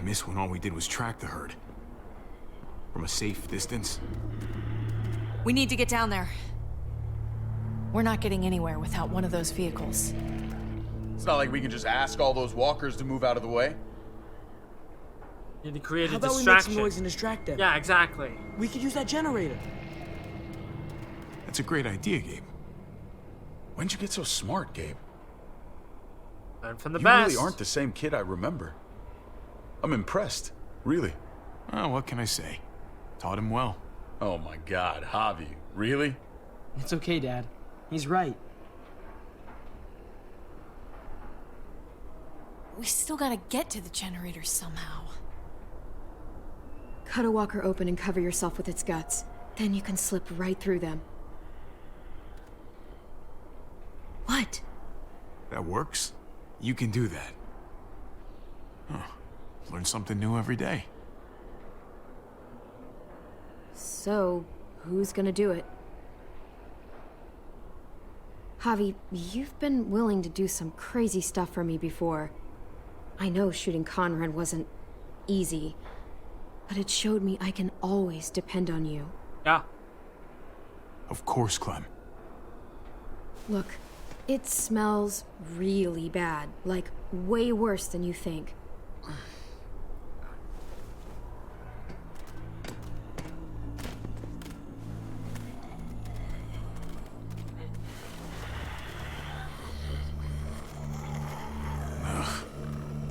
miss when all we did was track the herd. From a safe distance. We need to get down there. We're not getting anywhere without one of those vehicles. It's not like we can just ask all those walkers to move out of the way. Need to create How a about we make distraction. some noise and distract them? Yeah, exactly. We could use that generator. That's a great idea, Gabe. When'd you get so smart, Gabe? Learn from the You best. really aren't the same kid I remember. I'm impressed, really. Oh, what can I say? Taught him well. Oh my God, Javi, really? It's okay, Dad. He's right. We still gotta get to the generator somehow. Cut a walker open and cover yourself with its guts. Then you can slip right through them. What? That works? You can do that. Huh. Learn something new every day. So, who's gonna do it? Javi, you've been willing to do some crazy stuff for me before. I know shooting Conrad wasn't easy, but it showed me I can always depend on you. Yeah. Of course, Clem. Look, it smells really bad, like way worse than you think.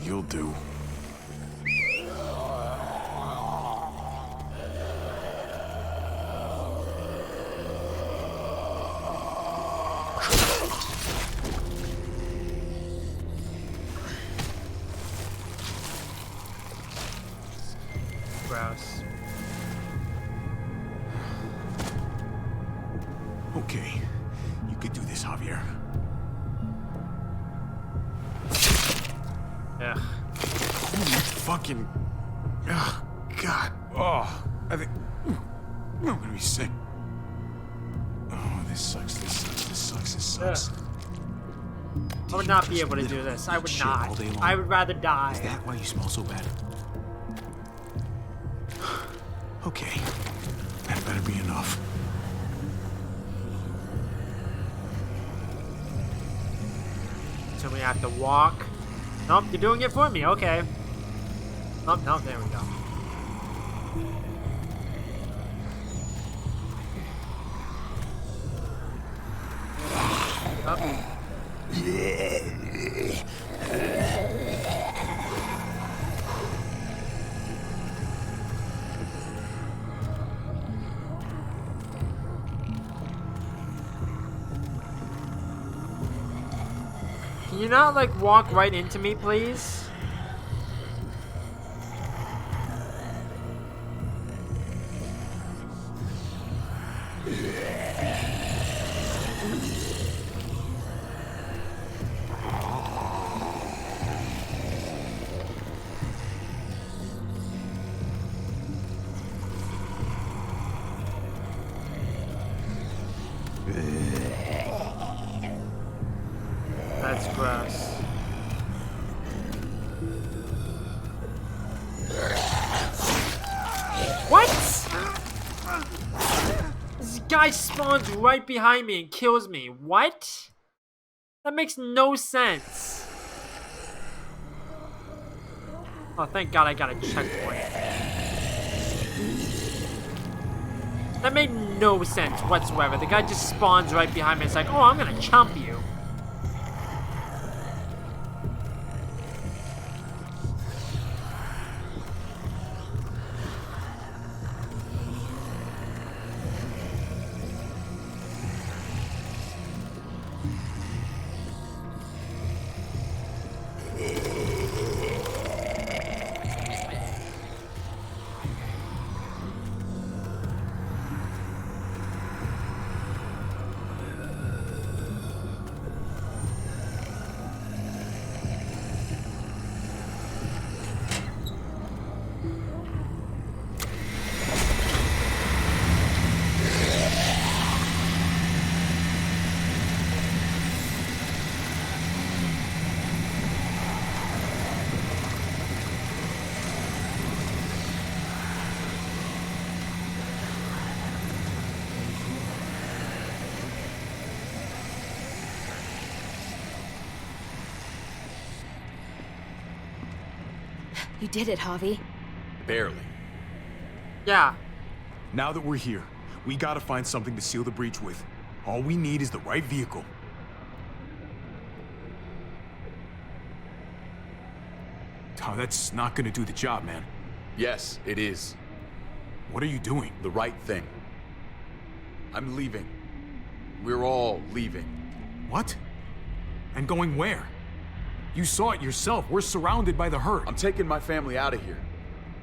You'll do. Gross. Okay. You could do this, Javier. Yeah. Holy fucking... Oh, God. Oh, I think... I'm gonna be sick. Oh, this sucks, this sucks, this sucks, this sucks. I would not be able to do this. I would Shit all not. day long? I would rather die. Is that why you smell so bad? Okay. That better be enough. So we have to walk. Nope, you're doing it for me. Okay. Oh, no, there we go. Oh. Can you not, like, walk right into me, please? That's gross. What? This guy spawns right behind me and kills me. What? That makes no sense. Oh, thank God I got a checkpoint. That made no sense whatsoever. The guy just spawns right behind me. It's like, oh, I'm gonna chomp you. You did it, Javi. Barely. Yeah. Now that we're here, we gotta find something to seal the breach with. All we need is the right vehicle. Oh, that's not gonna do the job, man. Yes, it is. What are you doing? The right thing. I'm leaving. We're all leaving. What? And going where? You saw it yourself. We're surrounded by the herd. I'm taking my family out of here.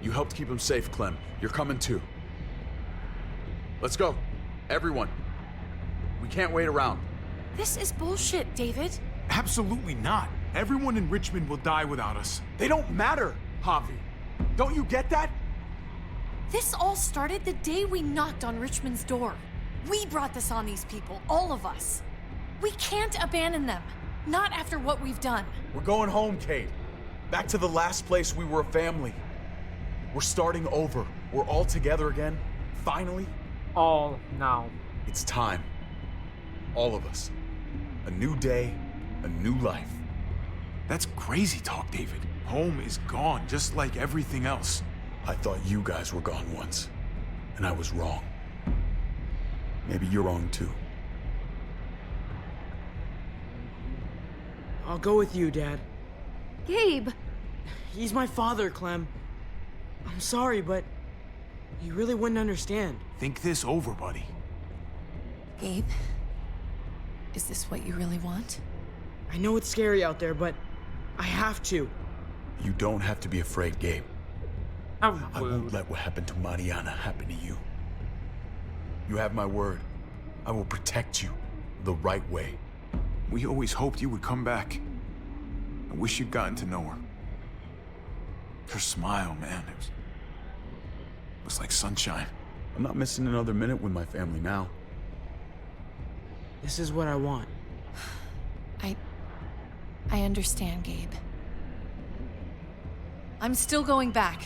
You helped keep them safe, Clem. You're coming too. Let's go. Everyone. We can't wait around. This is bullshit, David. Absolutely not. Everyone in Richmond will die without us. They don't matter, Javi. Don't you get that? This all started the day we knocked on Richmond's door. We brought this on these people, all of us. We can't abandon them. Not after what we've done. We're going home, Kate. Back to the last place we were a family. We're starting over. We're all together again. Finally. All now. It's time. All of us. A new day, a new life. That's crazy talk, David. Home is gone, just like everything else. I thought you guys were gone once, and I was wrong. Maybe you're wrong too. I'll go with you, Dad. Gabe! He's my father, Clem. I'm sorry, but you really wouldn't understand. Think this over, buddy. Gabe, is this what you really want? I know it's scary out there, but I have to. You don't have to be afraid, Gabe. How I won't rude. let what happened to Mariana happen to you. You have my word. I will protect you the right way. We always hoped you would come back. I wish you'd gotten to know her. Her smile, man, it was like sunshine. I'm not missing another minute with my family now. This is what I want. I understand, Gabe. I'm still going back.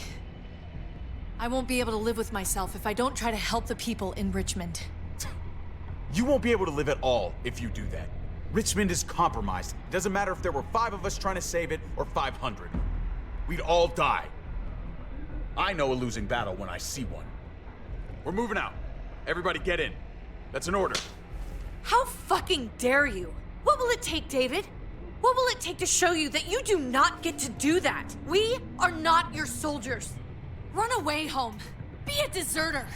I won't be able to live with myself if I don't try to help the people in Richmond. You won't be able to live at all if you do that. Richmond is compromised. It doesn't matter if there were 5 of us trying to save it or 500. We'd all die. I know a losing battle when I see one. We're moving out. Everybody get in. That's an order. How fucking dare you? What will it take, David? What will it take to show you that you do not get to do that? We are not your soldiers. Run away home. Be a deserter.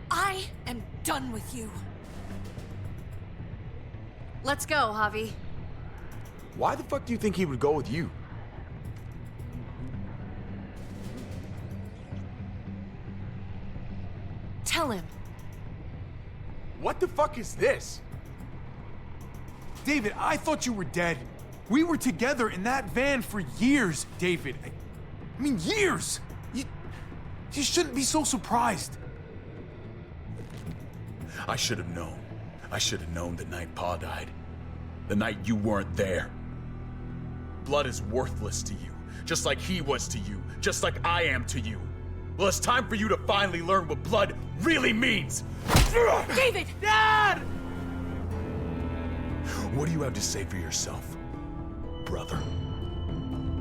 I am done with you. Let's go, Javi. Why the fuck do you think he would go with you? Tell him. What the fuck is this? David, I thought you were dead. We were together in that van for years, David. I mean, years! You shouldn't be so surprised. I should have known. I should have known the night Pa died. The night you weren't there. Blood is worthless to you, just like he was to you, just like I am to you. Well, it's time for you to finally learn what blood really means. David! Dad! What do you have to say for yourself, brother?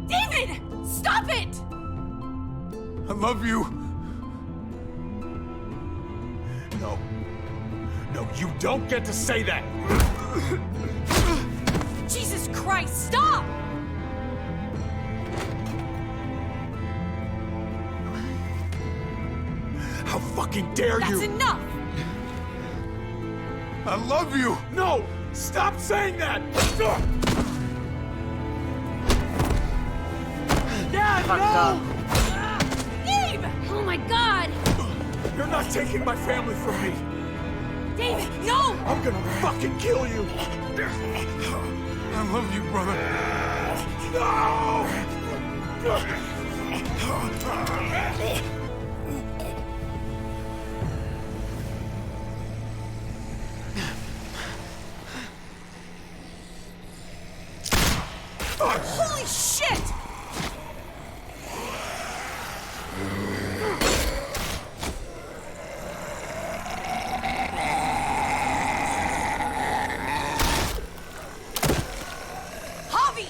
David! Stop it! I love you. No. No, you don't get to say that! Jesus Christ, stop! How fucking dare you! That's enough! I love you. No! Stop saying that! Dad, Fucked no! up. Gabe! Oh my god! You're not taking my family from me! David, no! I'm gonna fucking kill you! I love you, brother. Holy shit! Javi!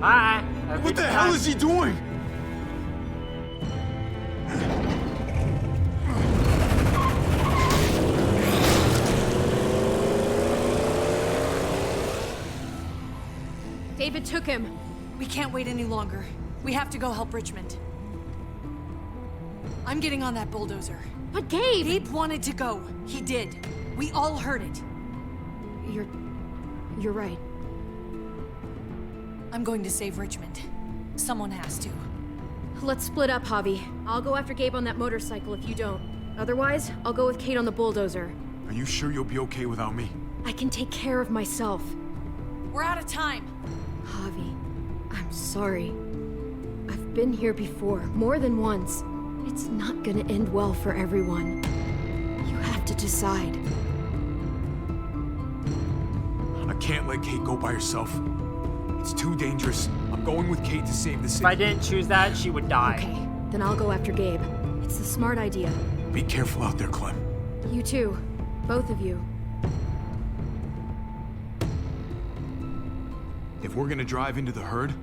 Bye. What the hell is he doing? David took him. We can't wait any longer. We have to go help Richmond. I'm getting on that bulldozer. But Gabe! Gabe wanted to go. He did. We all heard it. You're right. I'm going to save Richmond. Someone has to. Let's split up, Javi. I'll go after Gabe on that motorcycle if you don't. Otherwise, I'll go with Kate on the bulldozer. Are you sure you'll be okay without me? I can take care of myself. We're out of time. Javi, I'm sorry. I've been here before, more than once. It's not gonna end well for everyone. You have to decide. I can't let Kate go by herself. It's too dangerous. I'm going with Kate to save the If I city. didn't choose that, she would die. Okay, then I'll go after Gabe. It's the smart idea. Be careful out there, Clem. You too. Both of you. If we're gonna drive into the herd,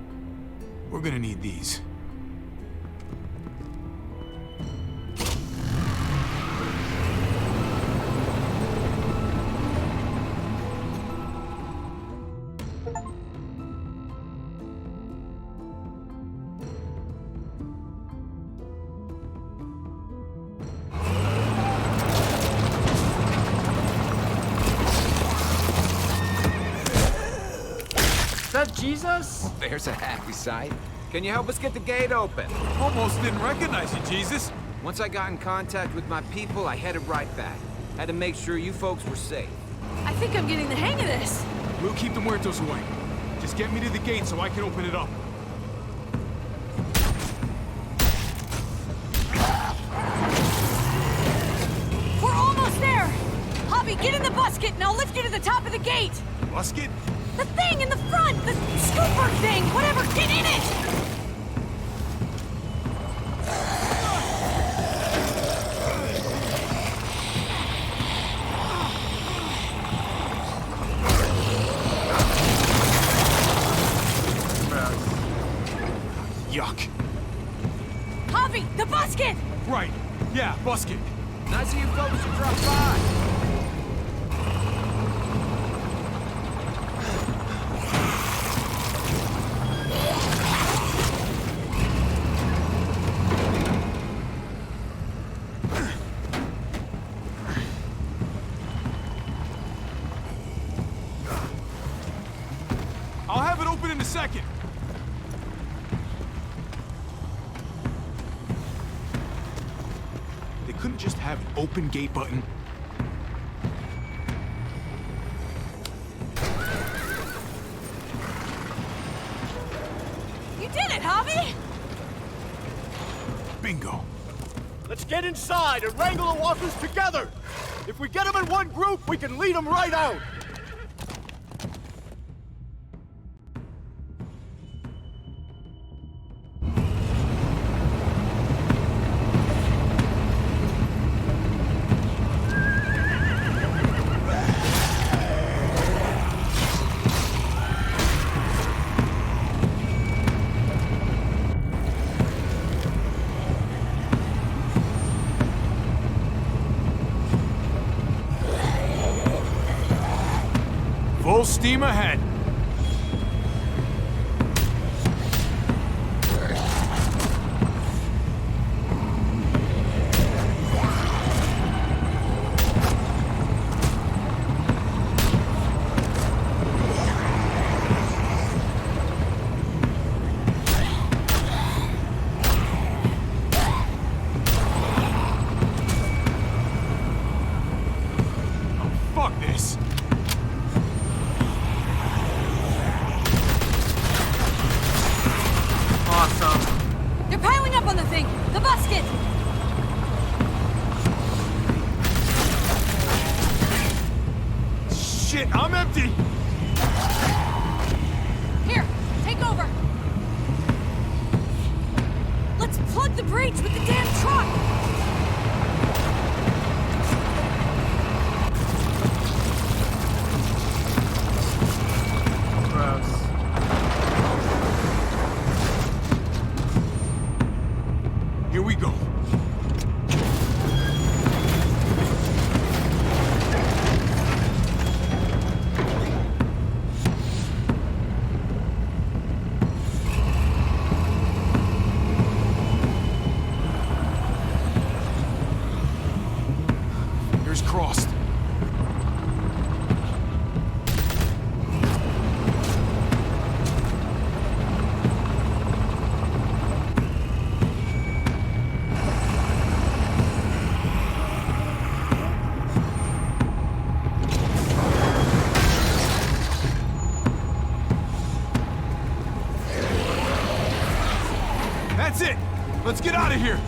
we're gonna need these. Is that Jesus? There's a happy sight. Can you help us get the gate open? Almost didn't recognize you, Jesus. Once I got in contact with my people, I headed right back. Had to make sure you folks were safe. I think I'm getting the hang of this. We'll keep the muertos away. Just get me to the gate so I can open it up. We're almost there. Javi, get in the busket and I'll lift you to the top of the gate. Musket? The thing in the front, the scooper thing, whatever, get in it! Yuck. Javi, the busket! Right. Yeah, busket. Nice of you folks to drop by. I'll have it open in a second. They couldn't just have an open gate button. You did it, Javi! Bingo. Let's get inside and wrangle the walkers together! If we get them in one group, we can lead them right out! Full steam ahead. Oh, fuck this. Awesome. They're piling up on the thing! The busket! Shit, I'm empty. Here, take over! Let's plug the breach with the damn truck! Gross. That's it! Let's get out of here!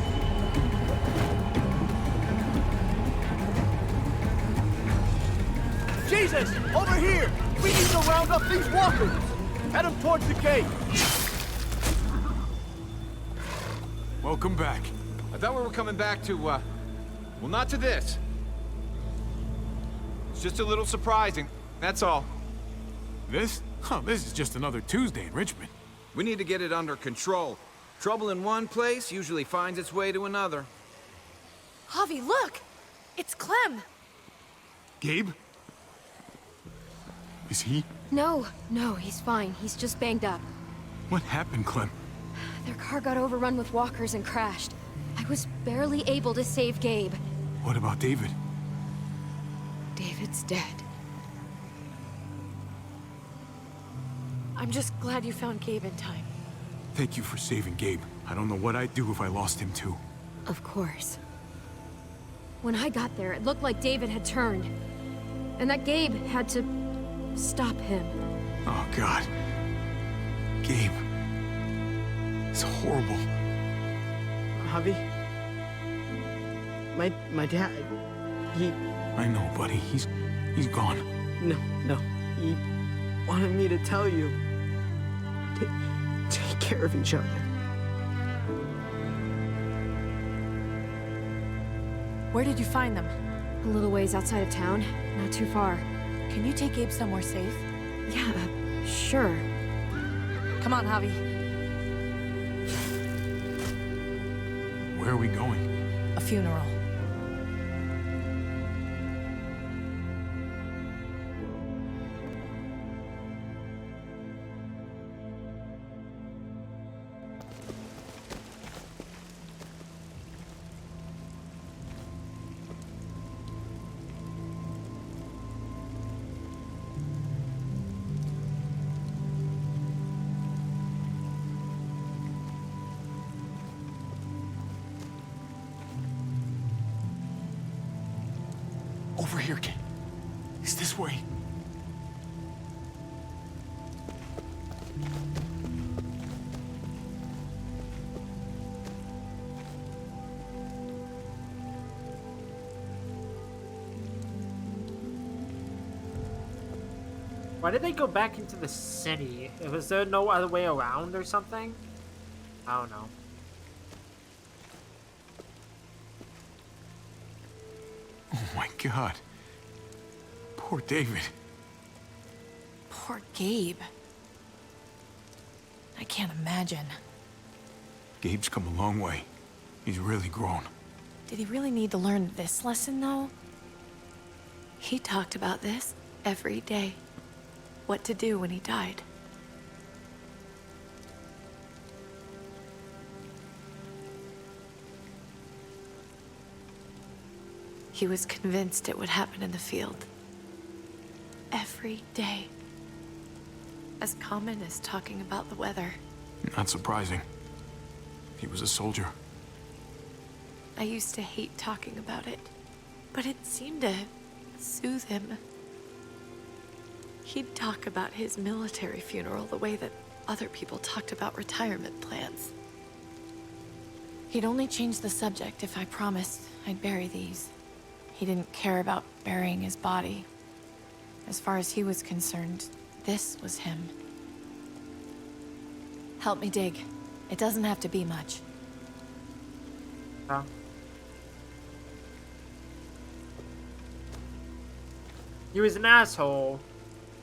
Jesus! Over here! We need to round up these walkers! Head them towards the gate! Welcome back. I thought we were coming back to, well, not to this. It's just a little surprising, that's all. This? Huh, this is just another Tuesday in Richmond. We need to get it under control. Trouble in one place usually finds its way to another. Javi, look! It's Clem! Gabe? Is he? No, he's fine. He's just banged up. What happened, Clem? Their car got overrun with walkers and crashed. I was barely able to save Gabe. What about David? David's dead. I'm just glad you found Gabe in time. Thank you for saving Gabe. I don't know what I'd do if I lost him too. Of course. When I got there, it looked like David had turned. And that Gabe had to stop him. Oh, God. Gabe. It's horrible. Javi? My dad, he... I know, buddy. He's gone. No. He wanted me to tell you. Take care of each other. Where did you find them? A little ways outside of town, not too far. Can you take Gabe somewhere safe? Yeah, sure. Come on, Javi. Where are we going? A funeral. Over here, kid. It's this way. Why did they go back into the city? Was there no other way around or something? I don't know. Oh my God. Poor David. Poor Gabe. I can't imagine. Gabe's come a long way. He's really grown. Did he really need to learn this lesson, though? He talked about this every day. What to do when he died. He was convinced it would happen in the field. Every day. As common as talking about the weather. Not surprising. He was a soldier. I used to hate talking about it, but it seemed to soothe him. He'd talk about his military funeral the way that other people talked about retirement plans. He'd only change the subject if I promised I'd bury these. He didn't care about burying his body. As far as he was concerned, this was him. Help me dig. It doesn't have to be much. He was an asshole,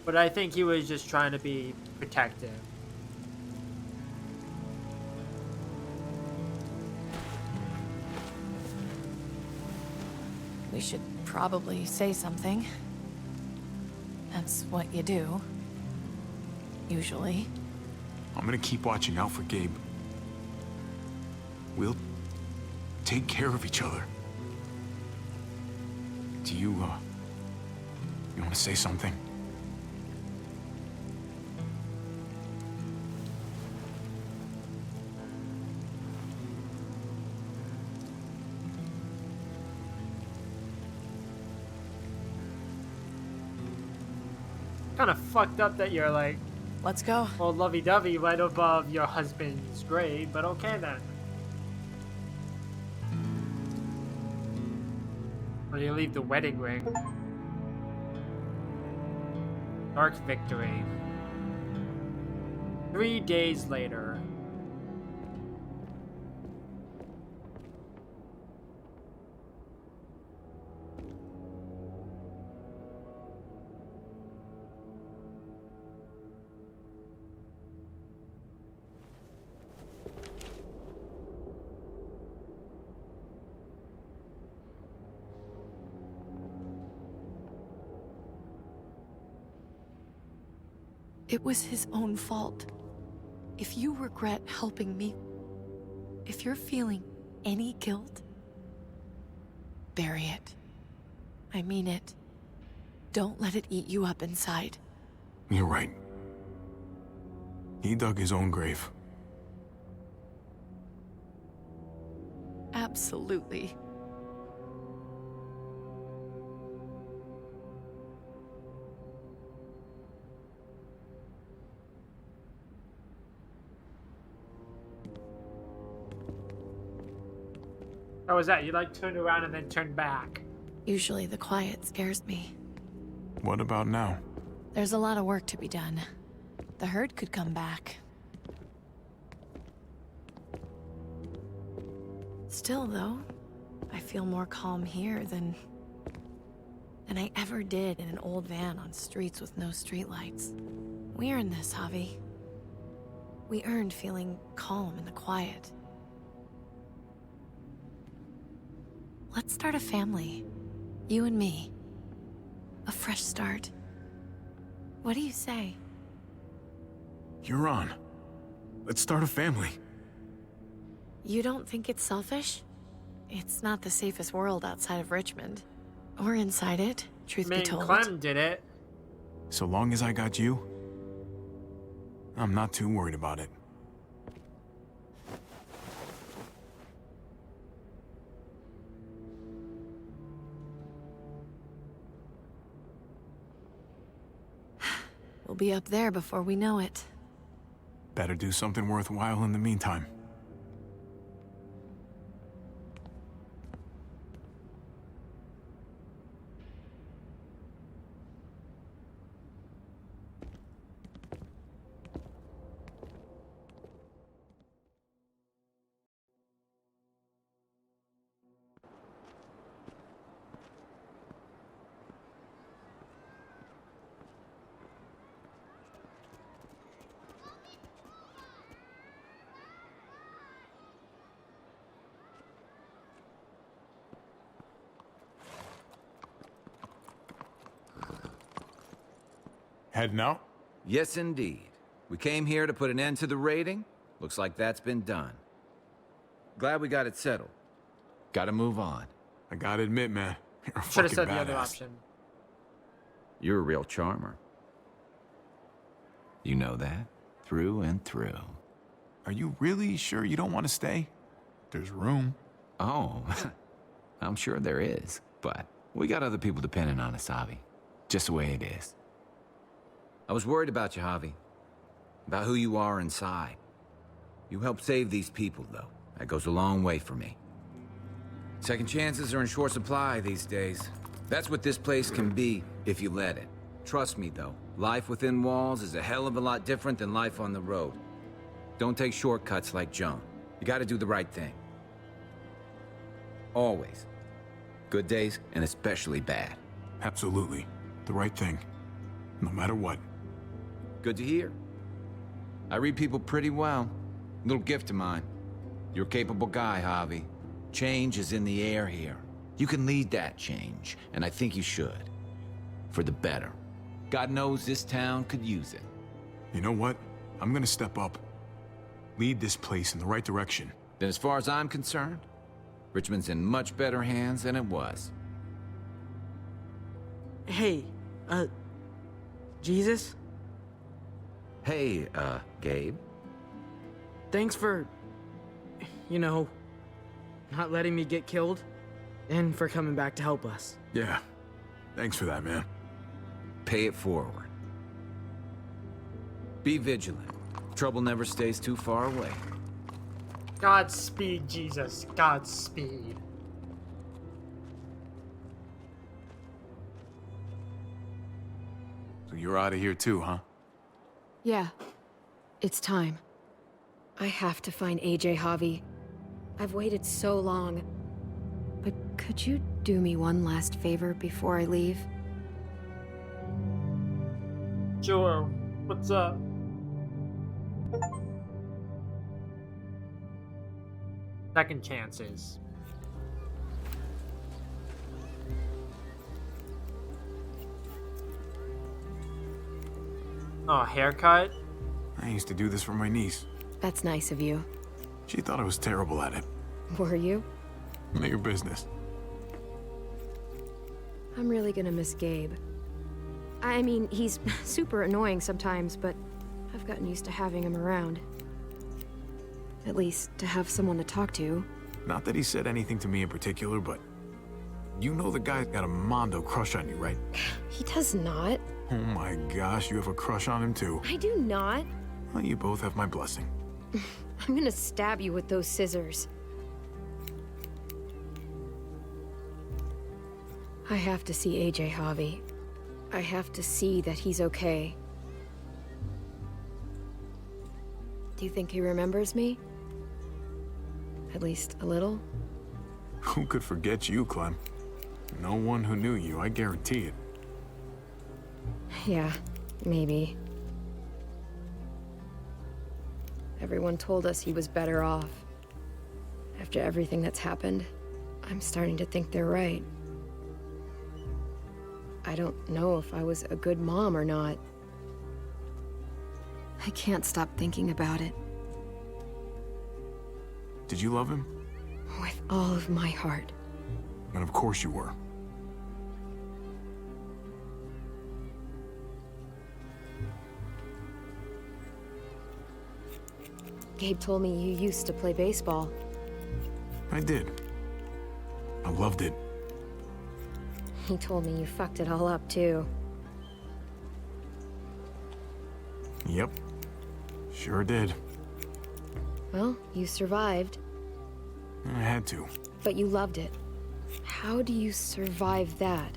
but I think he was just trying to be protective. We should probably say something. That's what you do. Usually. I'm gonna keep watching out for Gabe. We'll take care of each other. Do you want to say something? Kind of fucked up that you're like, Let's go. all lovey-dovey right above your husband's grave, but okay then. do you leave the wedding ring? Dark victory. 3 days later. It was his own fault. If you regret helping me, if you're feeling any guilt, bury it. I mean it. Don't let it eat you up inside. You're right. He dug his own grave. Absolutely. How was that? You like turned around and then turned back. Usually the quiet scares me. What about now? There's a lot of work to be done. The herd could come back. Still, though, I feel more calm here than I ever did in an old van on streets with no streetlights. We earned this, Javi. We earned feeling calm in the quiet. Let's start a family. You and me. A fresh start. What do you say? You're on. Let's start a family. You don't think it's selfish? It's not the safest world outside of Richmond. Or inside it, truth be told. Clem did it. So long as I got you, I'm not too worried about it. We'll be up there before we know it. Better do something worthwhile in the meantime. Heading out? Yes, indeed. We came here to put an end to the raiding. Looks like that's been done. Glad we got it settled. Gotta move on. I gotta admit, man, you're a Should have fucking said the other badass. option. You're a real charmer. You know that? Through and through. Are you really sure you don't want to stay? There's room. Oh, I'm sure there is. But we got other people depending on us, Javi. Just the way it is. I was worried about you, Javi. About who you are inside. You helped save these people, though. That goes a long way for me. Second chances are in short supply these days. That's what this place can be, if you let it. Trust me, though. Life within walls is a hell of a lot different than life on the road. Don't take shortcuts like Joan. You gotta do the right thing. Always. Good days, and especially bad. Absolutely. The right thing. No matter what. Good to hear. I read people pretty well. Little gift of mine. You're a capable guy, Javi. Change is in the air here. You can lead that change, and I think you should. For the better. God knows this town could use it. You know what? I'm gonna step up. Lead this place in the right direction. Then as far as I'm concerned, Richmond's in much better hands than it was. Hey, Jesus? Hey, Gabe. Thanks for, not letting me get killed, and for coming back to help us. Yeah. Thanks for that, man. Pay it forward. Be vigilant. Trouble never stays too far away. Godspeed, Jesus. Godspeed. you're out of here too, huh? Yeah. It's time. I have to find AJ, Javi. I've waited so long. But could you do me one last favor before I leave? Sure. What's up? Second chances. Oh, haircut? I used to do this for my niece. That's nice of you. She thought I was terrible at it. Were you? None of your business. I'm really gonna miss Gabe. I mean, he's super annoying sometimes, but I've gotten used to having him around. At least, to have someone to talk to. Not that he said anything to me in particular, but you know the guy's got a Mondo crush on you, right? He does not. Oh my gosh, you have a crush on him too. I do not. Well, you both have my blessing. I'm gonna stab you with those scissors. I have to see AJ, Javi. I have to see that he's okay. Do you think he remembers me? At least a little? Who could forget you, Clem? No one who knew you, I guarantee it. Yeah, maybe. Everyone told us he was better off. After everything that's happened, I'm starting to think they're right. I don't know if I was a good mom or not. I can't stop thinking about it. Did you love him? With all of my heart. And of course you were. Gabe told me you used to play baseball. I did. I loved it. He told me you fucked it all up, too. Yep. Sure did. Well, you survived. I had to. But you loved it. How do you survive that?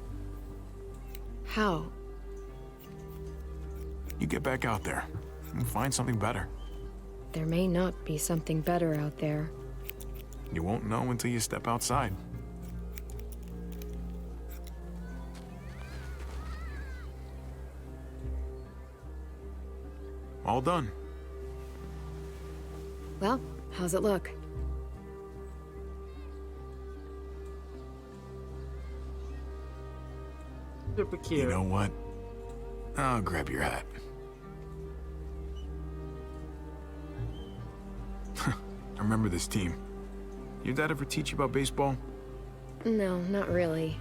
How? You get back out there and find something better. There may not be something better out there. You won't know until you step outside. All done. Well, how's it look? Super cute. You know what? I'll grab your hat. I remember this team. Your dad ever teach you about baseball? No, not really.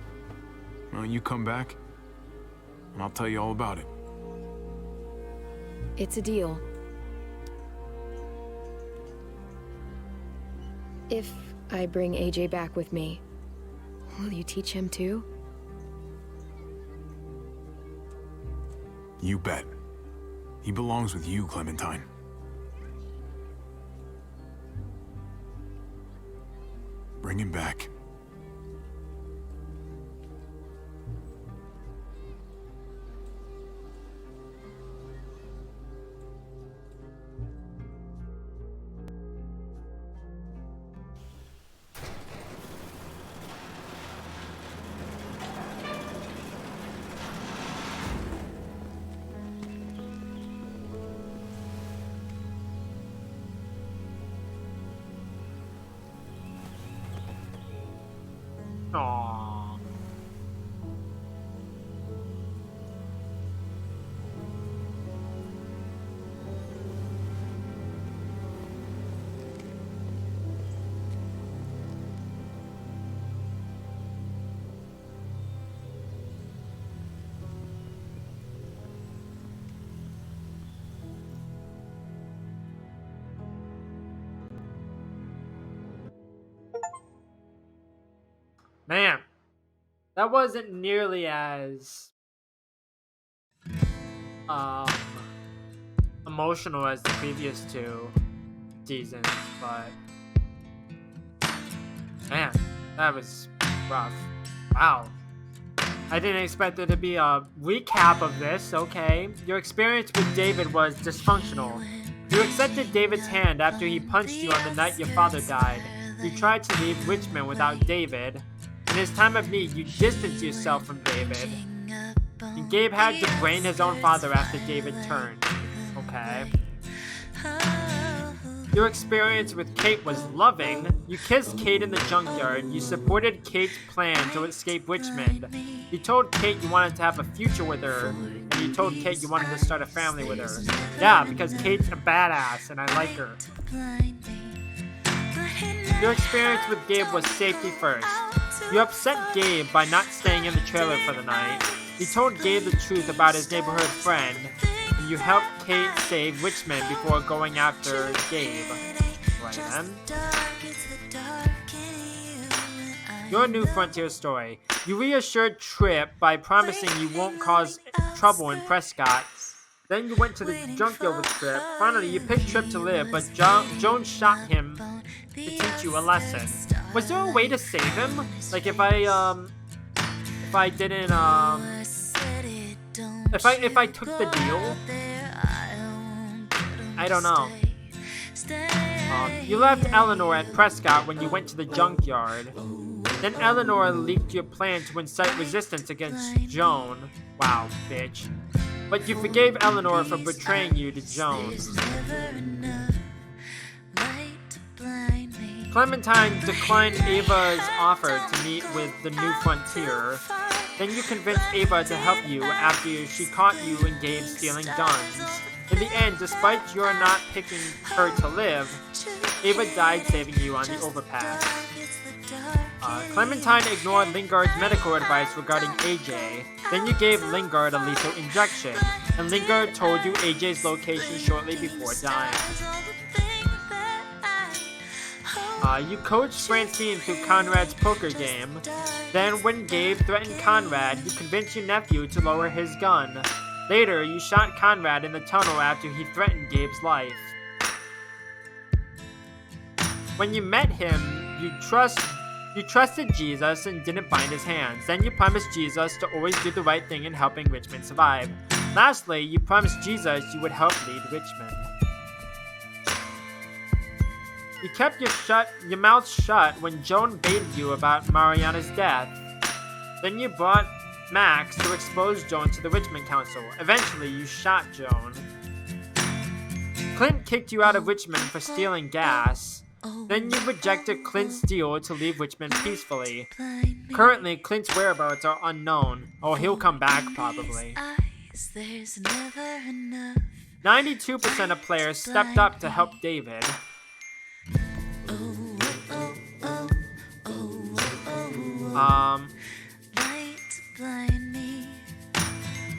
Well, you come back, and I'll tell you all about it. It's a deal. If I bring AJ back with me, will you teach him too? You bet. He belongs with you, Clementine. Bring him back. Aww. Man, that wasn't nearly as emotional as the previous two seasons, but man, that was rough. Wow. I didn't expect there to be a recap of this, okay. Your experience with David was dysfunctional. You accepted David's hand after he punched you on the night your father died. You tried to leave Richmond without David. In his time of need, you distanced yourself from David. And Gabe had to brain his own father after David turned. Okay. Your experience with Kate was loving. You kissed Kate in the junkyard. You supported Kate's plan to escape Richmond. You told Kate you wanted to have a future with her. And you told Kate you wanted to start a family with her. Yeah, because Kate's a badass and I like her. Your experience with Gabe was safety first. You upset Gabe by not staying in the trailer for the night. You told Gabe the truth about his neighborhood friend. And you helped Kate save Richmond before going after Gabe. Right then. Your new frontier story. You reassured Tripp by promising you won't cause trouble in Prescott. Then you went to the junkyard with Tripp. Finally, you picked Tripp to live, but Joan shot him to teach you a lesson. Was there a way to save him? Like if I didn't if I took the deal? I don't know. You left Eleanor at Prescott when you went to the junkyard. Then Eleanor leaked your plan to incite resistance against Joan. Wow, bitch. But you forgave Eleanor for betraying you to Joan. Clementine declined Ava's offer to meet with the New Frontier. Then you convinced Ava to help you after she caught you and Gabe stealing guns. In the end, despite your not picking her to live, Ava died saving you on the overpass. Clementine ignored Lingard's medical advice regarding AJ. Then you gave Lingard a lethal injection, and Lingard told you AJ's location shortly before dying. You coached Francine through Conrad's poker game. Then, when Gabe threatened Conrad, you convinced your nephew to lower his gun. Later, you shot Conrad in the tunnel after he threatened Gabe's life. When you met him, you trusted Jesus and didn't bind his hands. Then you promised Jesus to always do the right thing in helping Richmond survive. Lastly, you promised Jesus you would help lead Richmond. You kept your mouth shut when Joan baited you about Mariana's death. Then you brought Max to expose Joan to the Richmond Council. Eventually, you shot Joan. Clint kicked you out of Richmond for stealing gas. Then you rejected Clint's deal to leave Richmond peacefully. Currently, Clint's whereabouts are unknown. Oh, he'll come back probably. 92% of players stepped up to help David.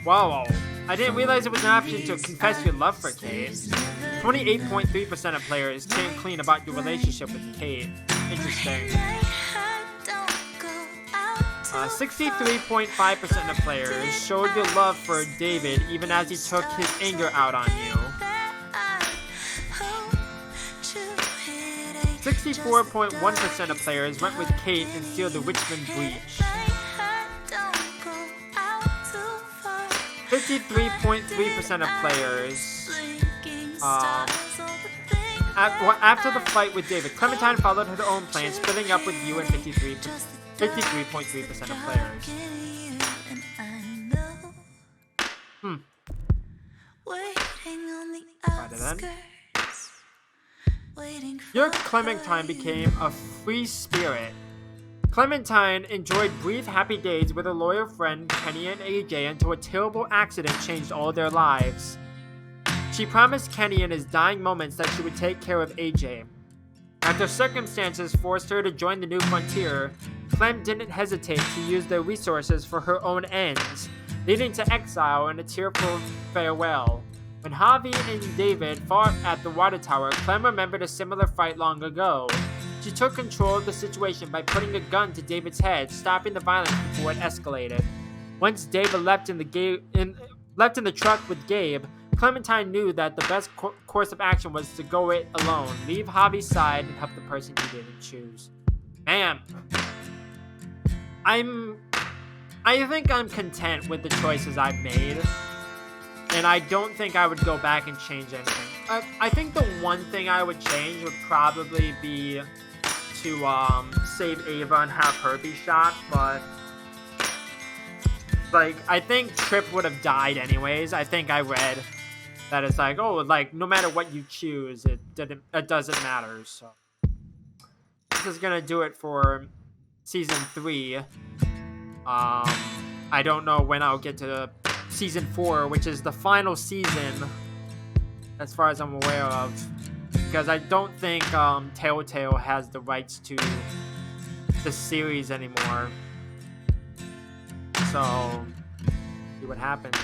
Whoa. I didn't realize it was an option to confess your love for Kate. 28.3% of players came clean about your relationship with Kate. Interesting. 63.5% of players showed your love for David even as he took his anger out on you. 64.1% of players went with Kate and sealed the Richmond breach. 53.3% of players after the fight with David, Clementine followed her own plan, splitting up with you and 53.3% of players. Your Clementine became a free spirit. Clementine enjoyed brief happy days with her loyal friend Kenny and AJ until a terrible accident changed all their lives. She promised Kenny in his dying moments that she would take care of AJ. After circumstances forced her to join the New Frontier, Clem didn't hesitate to use their resources for her own ends, leading to exile and a tearful farewell. When Javi and David fought at the water tower, Clem remembered a similar fight long ago. She took control of the situation by putting a gun to David's head, stopping the violence before it escalated. Once David left in the truck with Gabe, Clementine knew that the best course of action was to go it alone, leave Javi's side, and help the person you didn't choose. Man, I'm I think I'm content with the choices I've made. And I don't think I would go back and change anything. I think the one thing I would change would probably be to save Ava and have her be shot, but like I think Tripp would have died anyways. I think I read that it's like, oh, like no matter what you choose, it doesn't matter. So this is gonna do it for season 3. I don't know when I'll get to season 4, which is the final season as far as I'm aware of, because I don't think Telltale has the rights to the series anymore. So see what happens.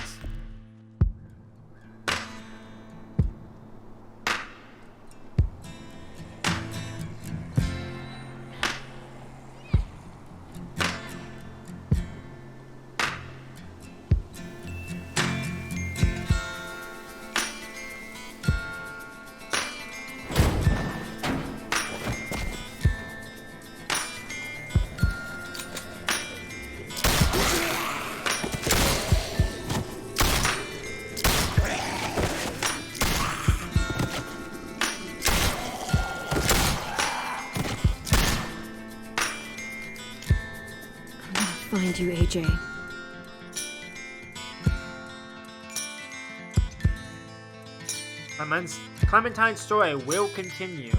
Find you, AJ. Clementine's story will continue.